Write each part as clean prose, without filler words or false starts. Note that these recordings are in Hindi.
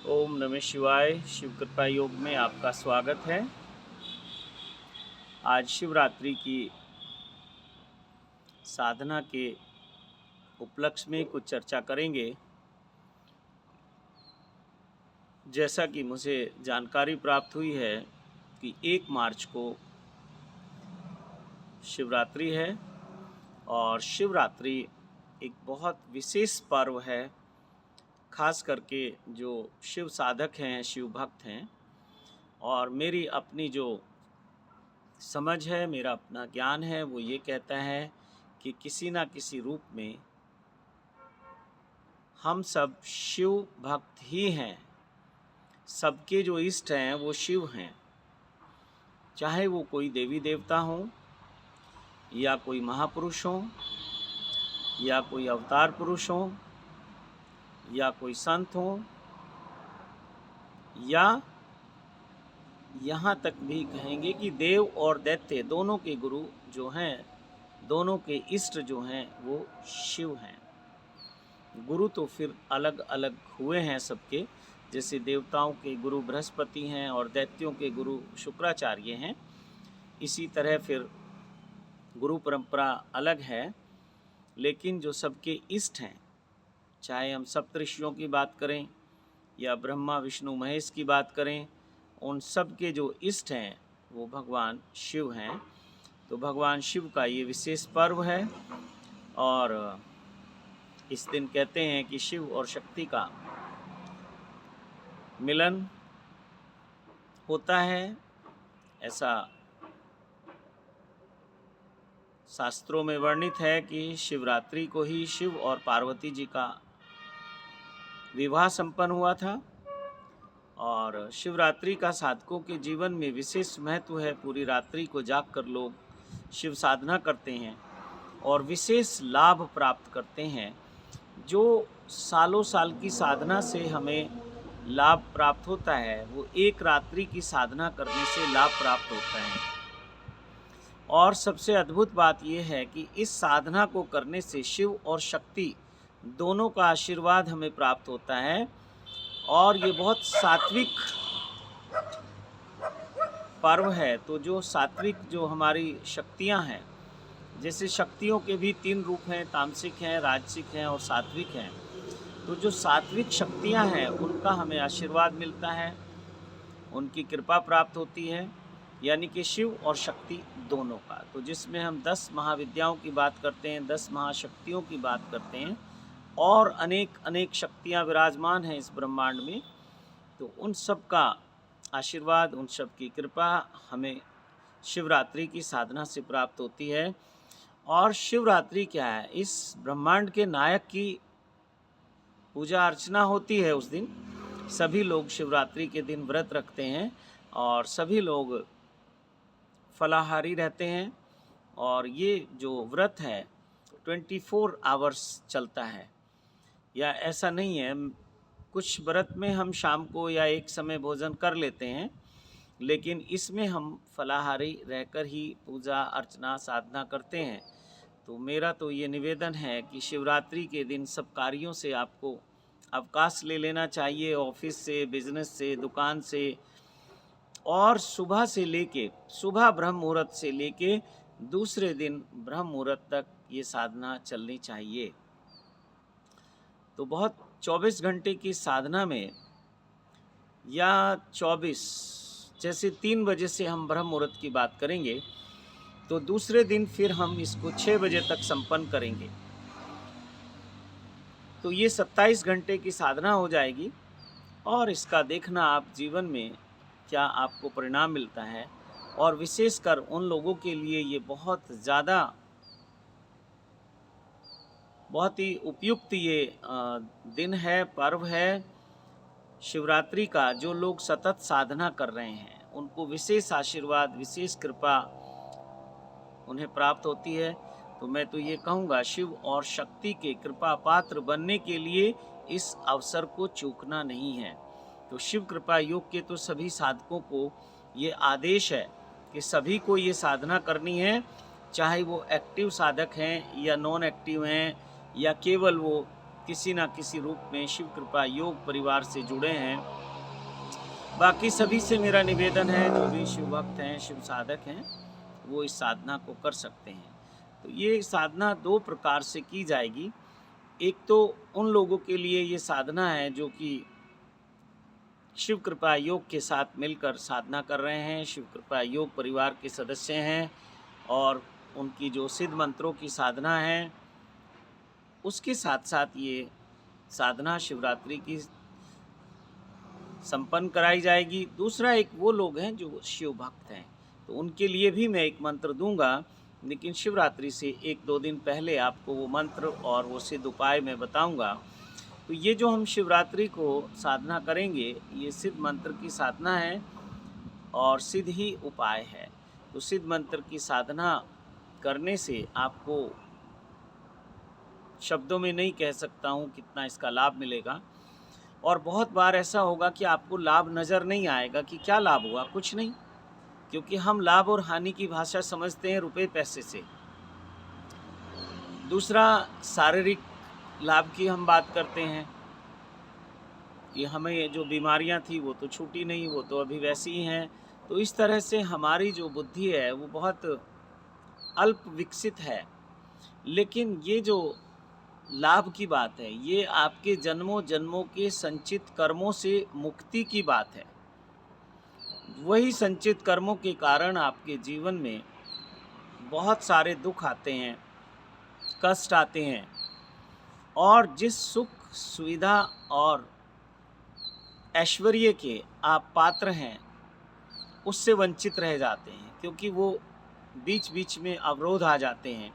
ओम नमः शिवाय। शिव कृपा योग में आपका स्वागत है। आज शिवरात्रि की साधना के उपलक्ष्य में कुछ चर्चा करेंगे। जैसा कि मुझे जानकारी प्राप्त हुई है कि 1 मार्च को शिवरात्रि है और शिवरात्रि एक बहुत विशेष पर्व है। खास करके जो शिव साधक हैं, शिव भक्त हैं, और मेरी अपनी जो समझ है, मेरा अपना ज्ञान है, वो ये कहता है कि किसी ना किसी रूप में हम सब शिव भक्त ही हैं। सबके जो इष्ट हैं वो शिव हैं, चाहे वो कोई देवी देवता हो या कोई महापुरुष हो या कोई अवतार पुरुष हो या कोई संत हो, या यहाँ तक भी कहेंगे कि देव और दैत्य दोनों के गुरु जो हैं, दोनों के इष्ट जो हैं वो शिव हैं। गुरु तो फिर अलग अलग हुए हैं सबके, जैसे देवताओं के गुरु बृहस्पति हैं और दैत्यों के गुरु शुक्राचार्य हैं। इसी तरह फिर गुरु परंपरा अलग है, लेकिन जो सबके इष्ट हैं, चाहे हम सप्तऋषियों की बात करें या ब्रह्मा विष्णु महेश की बात करें, उन सब के जो इष्ट हैं वो भगवान शिव हैं। तो भगवान शिव का ये विशेष पर्व है और इस दिन कहते हैं कि शिव और शक्ति का मिलन होता है। ऐसा शास्त्रों में वर्णित है कि शिवरात्रि को ही शिव और पार्वती जी का विवाह संपन्न हुआ था। और शिवरात्रि का साधकों के जीवन में विशेष महत्व है। पूरी रात्रि को जागकर लोग शिव साधना करते हैं और विशेष लाभ प्राप्त करते हैं। जो सालों साल की साधना से हमें लाभ प्राप्त होता है, वो एक रात्रि की साधना करने से लाभ प्राप्त होता है। और सबसे अद्भुत बात यह है कि इस साधना को करने से शिव और शक्ति दोनों का आशीर्वाद हमें प्राप्त होता है। और ये बहुत सात्विक पर्व है। तो जो सात्विक जो हमारी शक्तियां हैं, जैसे शक्तियों के भी 3 रूप हैं, तामसिक हैं, राजसिक हैं और सात्विक हैं। तो जो सात्विक शक्तियां हैं उनका हमें आशीर्वाद मिलता है, उनकी कृपा प्राप्त होती है, यानी कि शिव और शक्ति दोनों का। तो जिसमें हम 10 महाविद्याओं की बात करते हैं, 10 महाशक्तियों की बात करते हैं और अनेक अनेक शक्तियां विराजमान हैं इस ब्रह्मांड में। तो उन सब का आशीर्वाद, उन सब की कृपा हमें शिवरात्रि की साधना से प्राप्त होती है। और शिवरात्रि क्या है? इस ब्रह्मांड के नायक की पूजा अर्चना होती है उस दिन। सभी लोग शिवरात्रि के दिन व्रत रखते हैं और सभी लोग फलाहारी रहते हैं। और ये जो व्रत है 24 आवर्स चलता है, या ऐसा नहीं है, कुछ व्रत में हम शाम को या एक समय भोजन कर लेते हैं, लेकिन इसमें हम फलाहारी रहकर ही पूजा अर्चना साधना करते हैं। तो मेरा तो ये निवेदन है कि शिवरात्रि के दिन सब कार्यों से आपको अवकाश ले लेना चाहिए, ऑफिस से, बिजनेस से, दुकान से, और सुबह से लेके सुबह ब्रह्म मुहूर्त से लेके दूसरे दिन ब्रह्म मुहूर्त तक ये साधना चलनी चाहिए। तो बहुत 24 घंटे की साधना में, या 24, जैसे 3 बजे से हम ब्रह्म मुहूर्त की बात करेंगे तो दूसरे दिन फिर हम इसको 6 बजे तक संपन्न करेंगे। तो ये 27 घंटे की साधना हो जाएगी। और इसका देखना आप जीवन में क्या आपको परिणाम मिलता है। और विशेषकर उन लोगों के लिए ये बहुत ज़्यादा, बहुत ही उपयुक्त ये दिन है, पर्व है शिवरात्रि का। जो लोग सतत साधना कर रहे हैं उनको विशेष आशीर्वाद, विशेष कृपा उन्हें प्राप्त होती है। तो मैं तो ये कहूँगा, शिव और शक्ति के कृपा पात्र बनने के लिए इस अवसर को चूकना नहीं है। तो शिव कृपा योग के तो सभी साधकों को ये आदेश है कि सभी को ये साधना करनी है, चाहे वो एक्टिव साधक हैं या नॉन एक्टिव हैं, या केवल वो किसी न किसी रूप में शिव कृपा योग परिवार से जुड़े हैं। बाकी सभी से मेरा निवेदन है, जो भी शिव भक्त हैं, शिव साधक हैं, वो इस साधना को कर सकते हैं। तो ये साधना 2 प्रकार से की जाएगी। एक तो उन लोगों के लिए ये साधना है जो कि शिव कृपा योग के साथ मिलकर साधना कर रहे हैं, शिव कृपा योग परिवार के सदस्य हैं और उनकी जो सिद्ध मंत्रों की साधना है, उसके साथ-साथ ये साधना शिवरात्रि की संपन्न कराई जाएगी। दूसरा एक वो लोग हैं जो शिव भक्त हैं, तो उनके लिए भी मैं एक मंत्र दूंगा, लेकिन शिवरात्रि से 1-2 दिन पहले आपको वो मंत्र और वो सिद्ध उपाय मैं बताऊंगा। तो ये जो हम शिवरात्रि को साधना करेंगे, ये सिद्ध मंत्र की साधना है और सिद्ध ही उपाय है। तो सिद्ध मंत्र की साधना करने से आपको शब्दों में नहीं कह सकता हूँ कितना इसका लाभ मिलेगा। और बहुत बार ऐसा होगा कि आपको लाभ नज़र नहीं आएगा कि क्या लाभ हुआ, कुछ नहीं, क्योंकि हम लाभ और हानि की भाषा समझते हैं रुपए पैसे से। दूसरा, शारीरिक लाभ की हम बात करते हैं कि हमें जो बीमारियां थी वो तो छूटी नहीं, वो तो अभी वैसी ही हैं। तो इस तरह से हमारी जो बुद्धि है वो बहुत अल्प विकसित है। लेकिन ये जो लाभ की बात है, ये आपके जन्मों जन्मों के संचित कर्मों से मुक्ति की बात है। वही संचित कर्मों के कारण आपके जीवन में बहुत सारे दुख आते हैं, कष्ट आते हैं और जिस सुख सुविधा और ऐश्वर्य के आप पात्र हैं उससे वंचित रह जाते हैं, क्योंकि वो बीच बीच में अवरोध आ जाते हैं।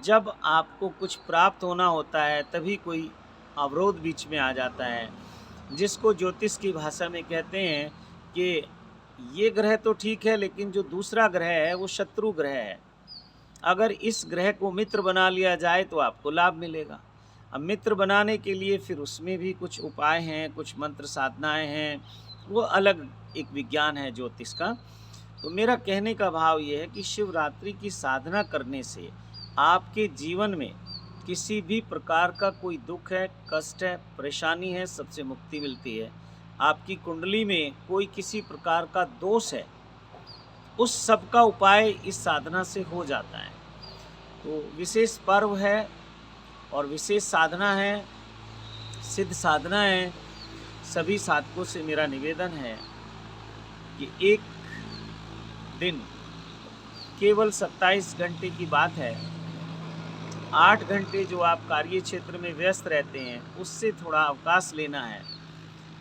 जब आपको कुछ प्राप्त होना होता है तभी कोई अवरोध बीच में आ जाता है, जिसको ज्योतिष की भाषा में कहते हैं कि ये ग्रह तो ठीक है लेकिन जो दूसरा ग्रह है वो शत्रु ग्रह है। अगर इस ग्रह को मित्र बना लिया जाए तो आपको लाभ मिलेगा। अब मित्र बनाने के लिए फिर उसमें भी कुछ उपाय हैं, कुछ मंत्र साधनाएं हैं, वो अलग एक विज्ञान है ज्योतिष का। तो मेरा कहने का भाव ये है कि शिवरात्रि की साधना करने से आपके जीवन में किसी भी प्रकार का कोई दुख है, कष्ट है, परेशानी है, सबसे मुक्ति मिलती है। आपकी कुंडली में कोई किसी प्रकार का दोष है, उस सब का उपाय इस साधना से हो जाता है। तो विशेष पर्व है और विशेष साधना है, सिद्ध साधना है। सभी साधकों से मेरा निवेदन है कि एक दिन केवल 27 घंटे की बात है, 8 घंटे जो आप कार्य क्षेत्र में व्यस्त रहते हैं उससे थोड़ा अवकाश लेना है।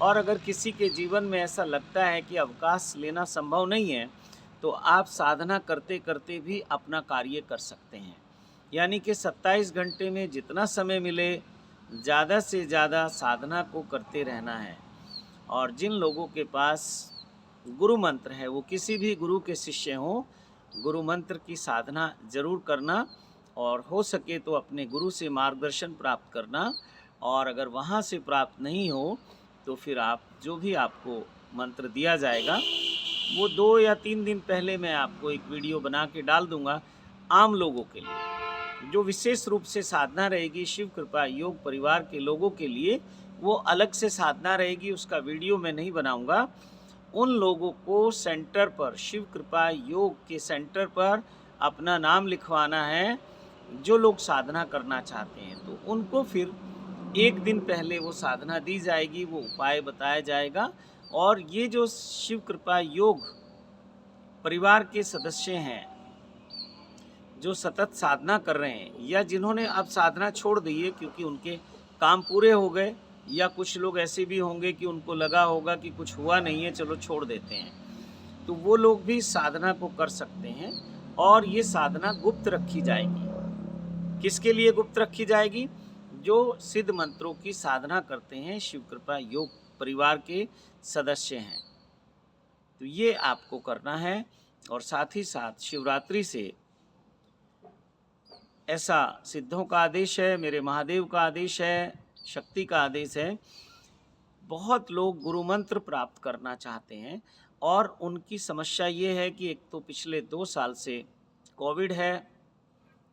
और अगर किसी के जीवन में ऐसा लगता है कि अवकाश लेना संभव नहीं है, तो आप साधना करते करते भी अपना कार्य कर सकते हैं। यानी कि 27 घंटे में जितना समय मिले ज़्यादा से ज़्यादा साधना को करते रहना है। और जिन लोगों के पास गुरु मंत्र है, वो किसी भी गुरु के शिष्य हों, गुरु मंत्र की साधना ज़रूर करना और हो सके तो अपने गुरु से मार्गदर्शन प्राप्त करना। और अगर वहाँ से प्राप्त नहीं हो तो फिर आप जो भी आपको मंत्र दिया जाएगा वो 2 या 3 दिन पहले मैं आपको एक वीडियो बना के डाल दूंगा आम लोगों के लिए। जो विशेष रूप से साधना रहेगी शिव कृपा योग परिवार के लोगों के लिए, वो अलग से साधना रहेगी, उसका वीडियो मैं नहीं बनाऊंगा। उन लोगों को सेंटर पर, शिव कृपा योग के सेंटर पर अपना नाम लिखवाना है जो लोग साधना करना चाहते हैं। तो उनको फिर एक दिन पहले वो साधना दी जाएगी, वो उपाय बताया जाएगा। और ये जो शिव कृपा योग परिवार के सदस्य हैं जो सतत साधना कर रहे हैं या जिन्होंने अब साधना छोड़ दी है क्योंकि उनके काम पूरे हो गए, या कुछ लोग ऐसे भी होंगे कि उनको लगा होगा कि कुछ हुआ नहीं है, चलो छोड़ देते हैं, तो वो लोग भी साधना को कर सकते हैं। और ये साधना गुप्त रखी जाएगी। किसके लिए गुप्त रखी जाएगी? जो सिद्ध मंत्रों की साधना करते हैं, शिव कृपा योग परिवार के सदस्य हैं। तो ये आपको करना है। और साथ ही साथ शिवरात्रि से ऐसा सिद्धों का आदेश है, मेरे महादेव का आदेश है, शक्ति का आदेश है, बहुत लोग गुरु मंत्र प्राप्त करना चाहते हैं। और उनकी समस्या ये है कि एक तो पिछले 2 साल से कोविड है,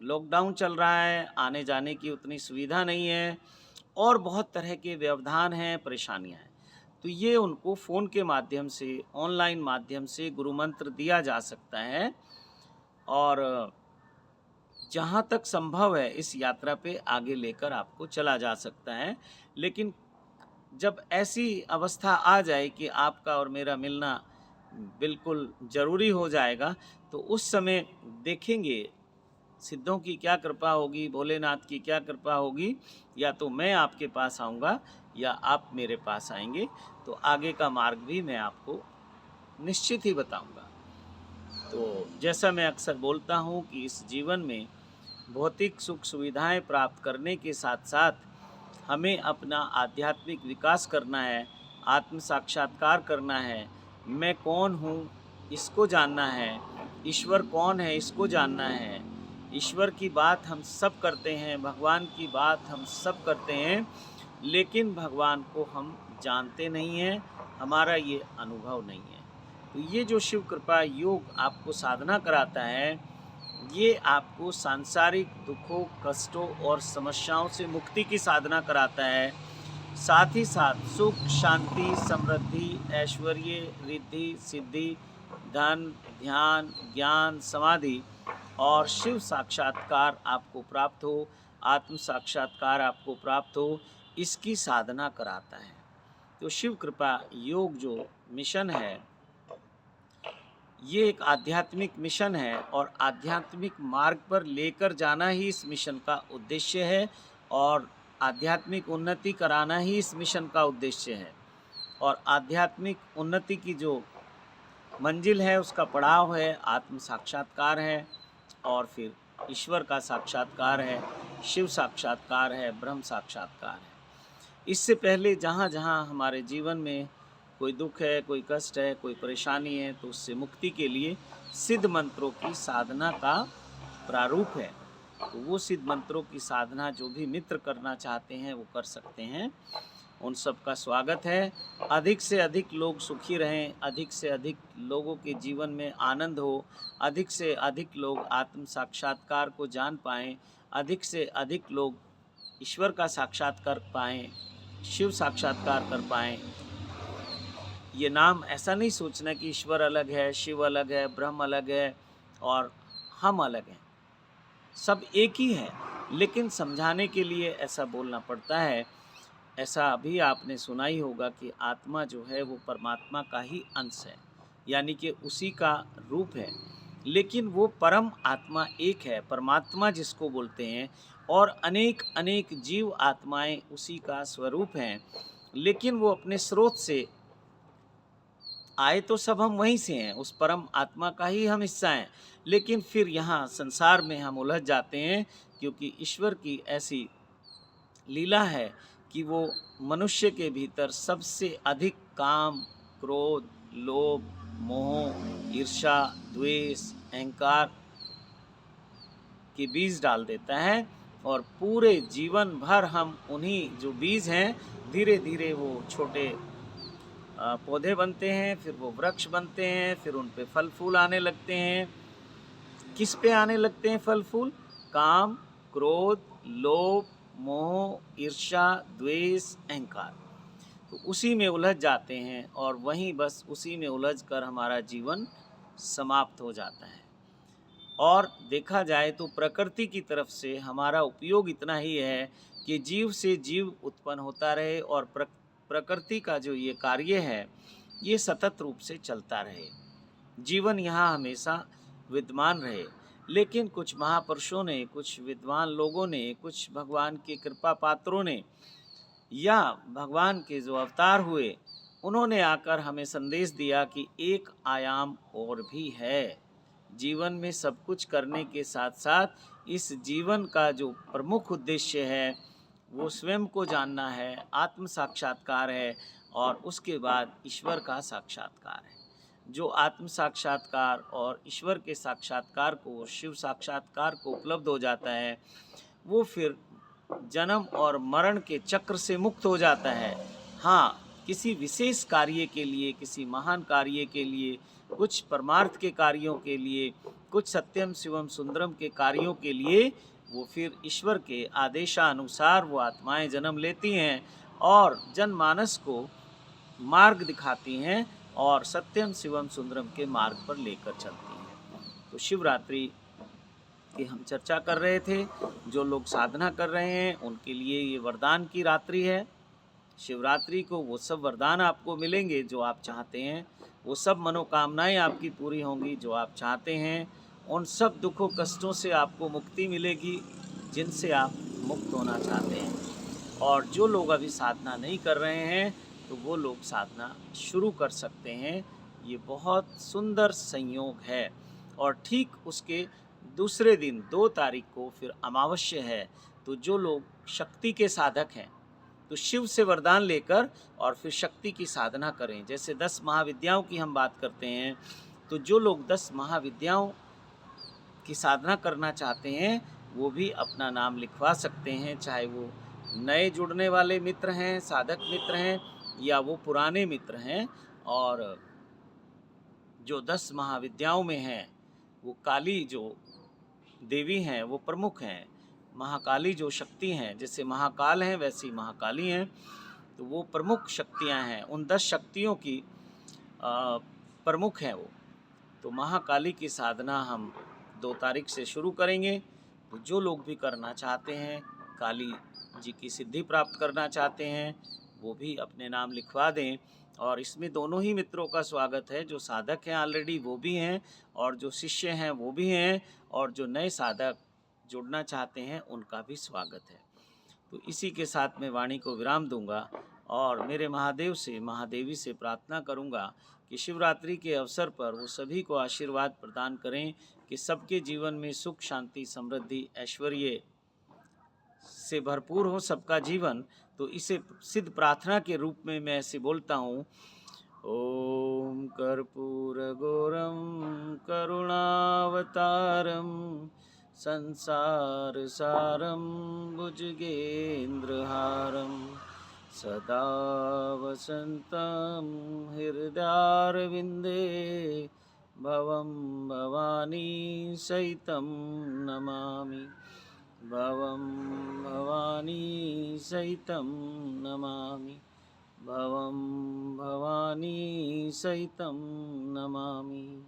लॉकडाउन चल रहा है, आने जाने की उतनी सुविधा नहीं है, और बहुत तरह के व्यवधान हैं, परेशानियाँ हैं। तो ये उनको फ़ोन के माध्यम से, ऑनलाइन माध्यम से गुरु मंत्र दिया जा सकता है और जहाँ तक संभव है इस यात्रा पे आगे लेकर आपको चला जा सकता है। लेकिन जब ऐसी अवस्था आ जाए कि आपका और मेरा मिलना बिल्कुल ज़रूरी हो जाएगा, तो उस समय देखेंगे सिद्धों की क्या कृपा होगी, भोलेनाथ की क्या कृपा होगी, या तो मैं आपके पास आऊँगा या आप मेरे पास आएँगे, तो आगे का मार्ग भी मैं आपको निश्चित ही बताऊँगा। तो जैसा मैं अक्सर बोलता हूँ कि इस जीवन में भौतिक सुख सुविधाएं प्राप्त करने के साथ साथ हमें अपना आध्यात्मिक विकास करना है, आत्म साक्षात्कार करना है। मैं कौन हूँ इसको जानना है, ईश्वर कौन है इसको जानना है। ईश्वर की बात हम सब करते हैं, भगवान की बात हम सब करते हैं, लेकिन भगवान को हम जानते नहीं हैं, हमारा ये अनुभव नहीं है। तो ये जो शिव कृपा योग आपको साधना कराता है, ये आपको सांसारिक दुखों, कष्टों और समस्याओं से मुक्ति की साधना कराता है। साथ ही साथ सुख, शांति, समृद्धि, ऐश्वर्य, रिद्धि, सिद्धि, धन, ध्यान, ज्ञान, समाधि और शिव साक्षात्कार आपको प्राप्त हो, आत्म साक्षात्कार आपको प्राप्त हो, इसकी साधना कराता है। तो शिव कृपा योग जो मिशन है, ये एक आध्यात्मिक मिशन है और आध्यात्मिक मार्ग पर लेकर जाना ही इस मिशन का उद्देश्य है और आध्यात्मिक उन्नति कराना ही इस मिशन का उद्देश्य है। और आध्यात्मिक उन्नति की जो मंजिल है, उसका पड़ाव है, आत्म साक्षात्कार है और फिर ईश्वर का साक्षात्कार है, शिव साक्षात्कार है, ब्रह्म साक्षात्कार है। इससे पहले जहाँ जहाँ हमारे जीवन में कोई दुख है, कोई कष्ट है, कोई परेशानी है, तो उससे मुक्ति के लिए सिद्ध मंत्रों की साधना का प्रारूप है। तो वो सिद्ध मंत्रों की साधना जो भी मित्र करना चाहते हैं वो कर सकते हैं। उन सब का स्वागत है। अधिक से अधिक लोग सुखी रहें, अधिक से अधिक लोगों के जीवन में आनंद हो, अधिक से अधिक लोग आत्म साक्षात्कार को जान पाएँ, अधिक से अधिक लोग ईश्वर का साक्षात्कार कर पाएँ, शिव साक्षात्कार कर पाएँ। ये नाम ऐसा नहीं सोचना कि ईश्वर अलग है, शिव अलग है, ब्रह्म अलग है और हम अलग हैं। सब एक ही है, लेकिन समझाने के लिए ऐसा बोलना पड़ता है। ऐसा अभी आपने सुना ही होगा कि आत्मा जो है वो परमात्मा का ही अंश है, यानी कि उसी का रूप है। लेकिन वो परम आत्मा एक है, परमात्मा जिसको बोलते हैं, और अनेक अनेक जीव आत्माएं उसी का स्वरूप हैं। लेकिन वो अपने स्रोत से आए तो सब हम वहीं से हैं, उस परम आत्मा का ही हम हिस्सा हैं। लेकिन फिर यहाँ संसार में हम उलझ जाते हैं, क्योंकि ईश्वर की ऐसी लीला है कि वो मनुष्य के भीतर सबसे अधिक काम, क्रोध, लोभ, मोह, ईर्ष्या, द्वेष, अहंकार के बीज डाल देता है और पूरे जीवन भर हम उन्हीं जो बीज हैं, धीरे धीरे वो छोटे पौधे बनते हैं, फिर वो वृक्ष बनते हैं, फिर उन पे फल फूल आने लगते हैं। किस पे आने लगते हैं फल फूल? काम, क्रोध, लोभ, मोह, ईर्ष्या, द्वेष, अहंकार। तो उसी में उलझ जाते हैं और वहीं बस उसी में उलझ कर हमारा जीवन समाप्त हो जाता है। और देखा जाए तो प्रकृति की तरफ से हमारा उपयोग इतना ही है कि जीव से जीव उत्पन्न होता रहे और प्रकृति का जो ये कार्य है ये सतत रूप से चलता रहे, जीवन यहाँ हमेशा विद्यमान रहे। लेकिन कुछ महापुरुषों ने, कुछ विद्वान लोगों ने, कुछ भगवान के कृपा पात्रों ने या भगवान के जो अवतार हुए, उन्होंने आकर हमें संदेश दिया कि एक आयाम और भी है। जीवन में सब कुछ करने के साथ साथ इस जीवन का जो प्रमुख उद्देश्य है वो स्वयं को जानना है, आत्म साक्षात्कार है और उसके बाद ईश्वर का साक्षात्कार है। जो आत्म साक्षात्कार और ईश्वर के साक्षात्कार को, शिव साक्षात्कार को उपलब्ध हो जाता है, वो फिर जन्म और मरण के चक्र से मुक्त हो जाता है। हाँ, किसी विशेष कार्य के लिए, किसी महान कार्य के लिए, कुछ परमार्थ के कार्यों के लिए, कुछ सत्यम शिवम सुंदरम के कार्यों के लिए वो फिर ईश्वर के आदेशानुसार वो आत्माएं जन्म लेती हैं और जनमानस को मार्ग दिखाती हैं और सत्यम शिवम सुंदरम के मार्ग पर लेकर चलती हैं। तो शिवरात्रि की हम चर्चा कर रहे थे। जो लोग साधना कर रहे हैं उनके लिए ये वरदान की रात्रि है। शिवरात्रि को वो सब वरदान आपको मिलेंगे जो आप चाहते हैं, वो सब मनोकामनाएं आपकी पूरी होंगी जो आप चाहते हैं। उन सब दुखों कष्टों से आपको मुक्ति मिलेगी जिनसे आप मुक्त होना चाहते हैं। और जो लोग अभी साधना नहीं कर रहे हैं तो वो लोग साधना शुरू कर सकते हैं। ये बहुत सुंदर संयोग है। और ठीक उसके दूसरे दिन 2 तारीख को फिर अमावस्या है। तो जो लोग शक्ति के साधक हैं तो शिव से वरदान लेकर और फिर शक्ति की साधना करें। जैसे 10 महाविद्याओं की हम बात करते हैं, तो जो लोग 10 महाविद्याओं की साधना करना चाहते हैं वो भी अपना नाम लिखवा सकते हैं, चाहे वो नए जुड़ने वाले मित्र हैं, साधक मित्र हैं, या वो पुराने मित्र हैं। और जो 10 महाविद्याओं में हैं वो काली जो देवी हैं वो प्रमुख हैं। महाकाली जो शक्ति हैं, जैसे महाकाल हैं वैसी महाकाली हैं, तो वो प्रमुख शक्तियां हैं। उन 10 शक्तियों की प्रमुख हैं वो। तो महाकाली की साधना हम 2 तारीख से शुरू करेंगे। तो जो लोग भी करना चाहते हैं, काली जी की सिद्धि प्राप्त करना चाहते हैं, वो भी अपने नाम लिखवा दें। और इसमें दोनों ही मित्रों का स्वागत है। जो साधक हैं ऑलरेडी वो भी हैं, और जो शिष्य हैं वो भी हैं, और जो नए साधक जुड़ना चाहते हैं उनका भी स्वागत है। तो इसी के साथ मैं वाणी को विराम दूंगा और मेरे महादेव से, महादेवी से प्रार्थना करूंगा कि शिवरात्रि के अवसर पर वो सभी को आशीर्वाद प्रदान करें कि सबके जीवन में सुख, शांति, समृद्धि, ऐश्वर्य से भरपूर हो सबका जीवन। तो इसे सिद्ध प्रार्थना के रूप में मैं ऐसे बोलता हूँ। ओम कर्पूरगौरम करुणावतारम संसार सारम भुजगेन्द्रहारम सदा वसन्तं हृदयारविन्दे भवं भवानी सहितं नमामि। भवं भवानी सहितं नमामि। भवं भवानी सहितं नमामि।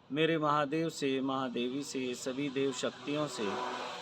मेरे महादेव से, महादेवी से, सभी देव शक्तियों से,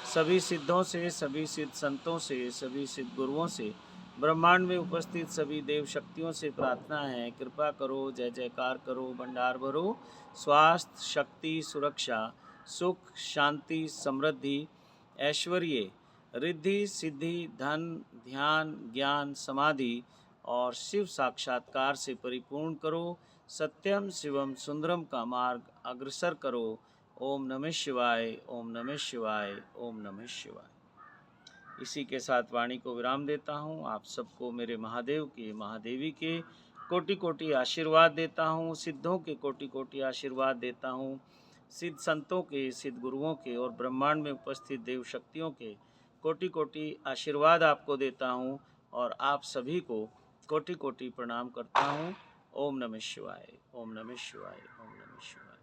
सभी सिद्धों से, सभी सिद्ध संतों से, सभी सिद्ध गुरुओं से, ब्रह्मांड में उपस्थित सभी देव शक्तियों से प्रार्थना है, कृपा करो, जय जयकार करो, भंडार भरो, स्वास्थ्य, शक्ति, सुरक्षा, सुख, शांति, समृद्धि, ऐश्वर्य, रिद्धि, सिद्धि, धन, ध्यान, ज्ञान, समाधि और शिव साक्षात्कार से परिपूर्ण करो। सत्यम शिवम सुंदरम का मार्ग अग्रसर करो। ओम नमः शिवाय, ओम नमः शिवाय, ओम नमः शिवाय। इसी के साथ वाणी को विराम देता हूँ। आप सबको मेरे महादेव के, महादेवी के कोटि कोटि आशीर्वाद देता हूँ। सिद्धों के कोटि कोटि आशीर्वाद देता हूँ। सिद्ध संतों के, सिद्ध गुरुओं के और ब्रह्मांड में उपस्थित देव शक्तियों के कोटि कोटि आशीर्वाद आपको देता हूँ और आप सभी को कोटि कोटि प्रणाम करता हूँ। ओम नमः शिवाय, ओम नमः शिवाय, ओम नमः शिवाय।